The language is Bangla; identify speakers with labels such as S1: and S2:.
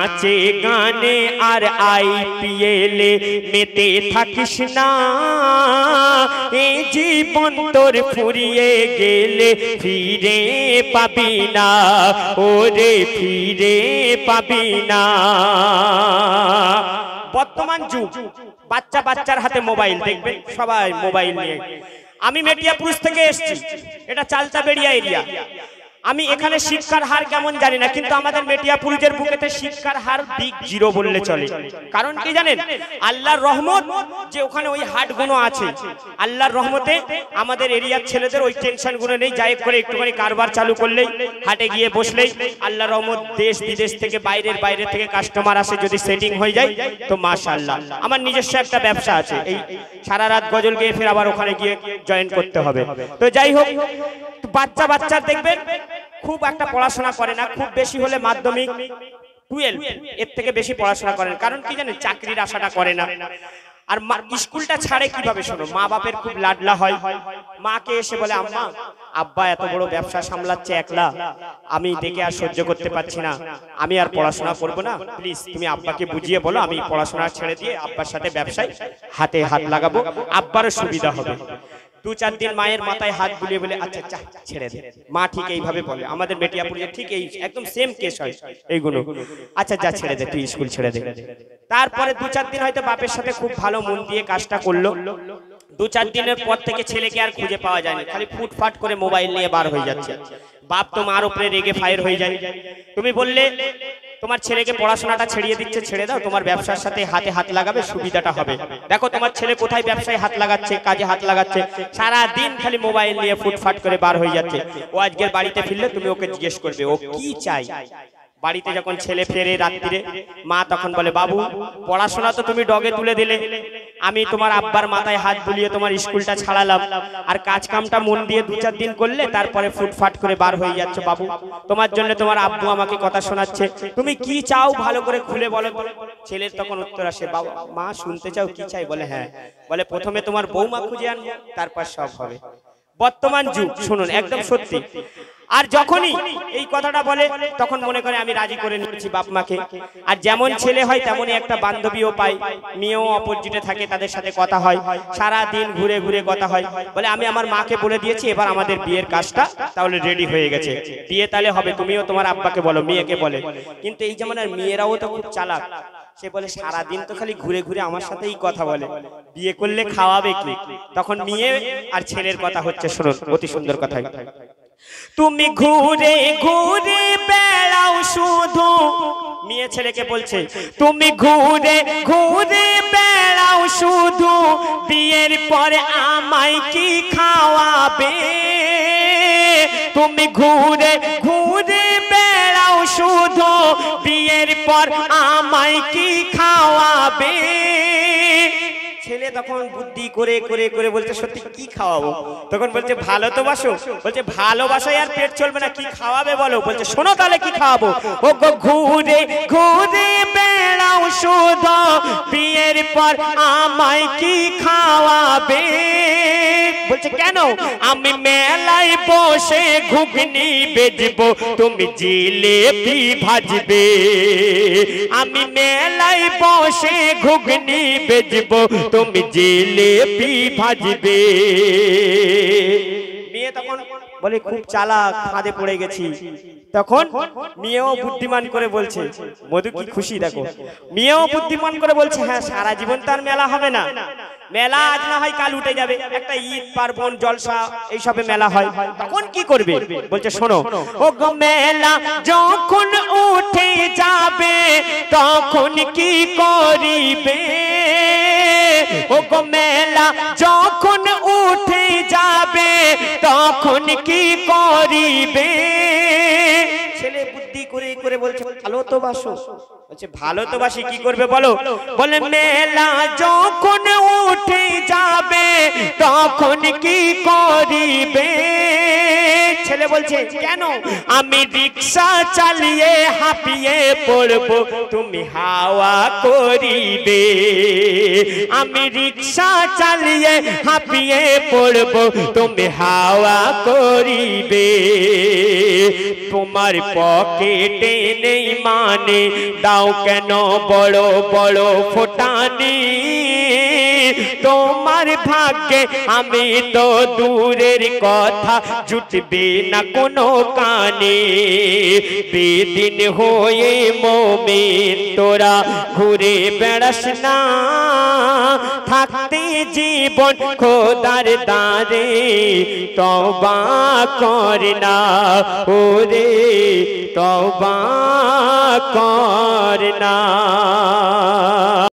S1: নাচে গানে আর আইপিএলে মেতে থাকিস না, এই জীবন তোর ফুরিয়ে গেলে ফিরে পাবি না, ওরে ফিরে পাবি না। বর্তমান যুগ, বাচ্চা বাচ্চার হাতে মোবাইল, দেখবেন সবাই মোবাইল নিয়ে। আমি মেটিয়াপুর থেকে এসেছি, এটা চালতাবেড়িয়া এরিয়া। আমি এখানে শিক্ষার হার কেমন জানি না, কিন্তু আমাদের মেটিয়াপুরের বুকেতে শিক্ষার হার বিগ জিরো বললে চলে। কারণ কি জানেন, আল্লাহর রহমত যে ওখানে ওই হাটগুলো আছে, আল্লাহর রহমতে আমাদের এরিয়ার ছেলেদের ওই টেনশনগুলো নেই। যাই করে একটুখানি কারবার চালু করলেই, হাটে গিয়ে বসলেই আল্লাহর রহমত, দেশ বিদেশ থেকে বাইরে থেকে কাস্টমার আসে, যদি সেটিং হয়ে যায় তো মাশাআল্লাহ। আমার নিজস্ব একটা ব্যবসা আছে, এই সারা রাত গজল গিয়ে ফের আবার ওখানে গিয়ে জয়েন করতে হবে। তো যাই হোক, বাচ্চা দেখবেন খুব একটা পড়াশোনা করে না, খুব বেশি হলে মাধ্যমিক 12, এর থেকে বেশি পড়াশোনা করেন। কারণ কি জানেন, চাকরির আশাটা করে না। আর স্কুলটা ছাড়ে কিভাবে, শোনো, মা বাপের খুব লাডলা হয়। মাকে এসে বলে, আম্মা আব্বা এত বড় ব্যবসা সামলাচ্ছে একলা, আমি দেখে আর সহ্য করতে পারছি না, আমি আর পড়াশোনা করব না, প্লিজ তুমি আব্বাকে বুঝিয়ে বলো আমি পড়াশোনা ছেড়ে দিয়ে আব্বার সাথে ব্যবসায় হাতে হাত লাগাবো, আব্বারও সুবিধা হবে। 2-4 দিন মায়ের মাথায় হাত বুলিয়ে বলে, আচ্ছা আচ্ছা ছেড়ে দে। মা ঠিক এইভাবে বলে, আমাদের মেটিয়াপুরে ঠিক এই একদম সেম কেস হয় এইগুলো। আচ্ছা যা ছেড়ে দে, তুই স্কুল ছেড়ে দে। তারপরে 2-4 দিন হয়তো বাপের সাথে খুব ভালো মন দিয়ে কাজটা করলো। 2-4 দিনের পর থেকে ছেলেকে আর খুঁজে পাওয়া যায়নি, খালি ফুটফাট করে মোবাইল নিয়ে বার হয়ে যাচ্ছে। বাপ তো মার উপরে রেগে ফায়ার হয়ে যায়। তুমি বললে তোমার ছেলেকে পড়াশোনাটা ছেড়িয়ে দিচ্ছে, ছেড়ে দাও, তোমার ব্যবসার সাথে হাতে হাত লাগাবে, সুবিধাটা হবে। দেখো তোমার ছেলে কোথায় ব্যবসায় হাত লাগাচ্ছে, কাজে হাত লাগাচ্ছে, সারা দিন খালি মোবাইল নিয়ে ফুটফাট করে বার হয়ে যাচ্ছে। ও আজকের বাড়িতে ফিরলে তুমি ওকে জিজ্ঞেস করবে ও কি চাই। বাড়িতে যখন ছেলে ফেরে রাত্রিরে, মা তখন বলে, বাবু পড়াশোনা তো তুমি ডগে তুলে দিলে, আমি তোমার আব্বার মাথায় হাত বুলিয়ে তোমার স্কুলটা ছাড়ালাম, আর কাজ কামটা মন দিয়ে 2-4 দিন করলে তারপরে ফুটফাট করে বার হয়ে যাচ্ছ। বাবু তোমার জন্য তোমার আব্বু আমাকে কথা শোনাচ্ছে, তুমি কি চাও ভালো করে খুলে বলো। ছেলের তখন উত্তর আসে, বাবা মা শুনতে চাও কি চাই? বলে হ্যাঁ। বলে প্রথমে তোমার বৌমা খুঁজে আনবো, তারপর সব হবে। বর্তমান যুগ, শুনুন একদম সত্যি। আর যখনই এই কথাটা বলে তখন মনে করে আমি রাজি করে নিচ্ছি বাপ মাকে। আর যেমন ছেলে হয় তেমনই একটা বান্ধবীও পাই, মেয়েও অপোজিটে থাকে, তাদের সাথে কথা হয়, সারা দিন ঘুরে ঘুরে কথা হয়। বলে আমি আমার মাকে বলে দিয়েছি, এবার আমাদের বিয়ের কাজটা তাহলে রেডি হয়ে গেছে, বিয়ে তাহলে হবে, তুমিও তোমার আব্বাকে বলো, মেয়েকে বলে। কিন্তু এই যেমন আর মেয়েরাও তো খুব চালাক, সে বলে সারা দিন তো খালি ঘুরে ঘুরে আমার সাথেই কথা বলে, বিয়ে করলে খাওয়াবে কি? তখন মেয়ে আর ছেলের কথা হচ্ছে, শুনুন অতি সুন্দর কথা। তুমি ঘুরে ঘুরে বেড়াও শুধু, মেয়ে ছেলেকে বলছে তুমি ঘুরে ঘুরে বেড়াও শুধু, বিয়ের পরে আমায় কি খাওয়াবে? তুমি ঘুরে ঘুরে বেড়াও শুধু, বিয়ের পর আমায় কি খাওয়াবে? ছেলে তখন বুদ্ধি করে করে করে বলছে, সত্যি কি খাওয়াবো? তখন বলছে ভালো তো বাসো। বলছে ভালোবাসায় আর পেট চলবে না, কি খাওয়াবে বলো? বলছে শোনো তাহলে কি খাওয়াবো। ও গো ঘুরে ঘুরে বেড়াও শুধু, বিয়ের পর আমায় কি খাওয়াবে? বলছে কেন? আমি মেলায় বসে ঘুগনি বেচবো, তুমি জিলেবি ভাজবে। আমি মেলায় বসে ঘুগনি বেচবো, তুমি জিলেবি ভাজবে। মেয়ে তখন বলে খুব চালাক, ফাঁদে পড়ে গেছি। তখন মেয়েও বুদ্ধিমান করে বলছে, মধু কি খুশি দেখো, মেয়েও বুদ্ধিমান করে বলছে হ্যাঁ সারা জীবন তার মেলা হবে না, মেলা আজ না হয় কাল উঠে যাবে, একটা ঈদ পার্বণ জলসা এইসবে মেলা হয়, তখন কি করবে? বলছে শোনো, ও গো মেলা যখন উঠে যাবে তখন কি করিবে? ও গো মেলা যখন উঠে যাবে তখন কি করিবে? ছেলে বুদ্ধি করে করে বলছে ভালো তো বাসো। বলছে ভালো তো বাসি, কি করবে বলো? বলে মেলা যখন উঠে যাবে তখন কি করিবে? ছেলে বলছে কেন? আমি রিক্সা চালিয়ে হাঁপিয়ে পড়বো, তুমি হাওয়া করিবে। আমি রিক্সা চালিয়ে হাঁপিয়ে পড়বো, তুমি হাওয়া করিবে। তোমার পকেটে নেই মানে দাও কেন বড় বড় ফোটানি? তোমার ভাগ্যে আমি তো দূরের কথা, জুটবে না কোনো কানে। বেদিন হয়ে মুমিন তোরা ঘুরে বেড়াস না, থাকতে জীবন খোদার দ্বারে তওবা কর না, ওরে তওবা কর না।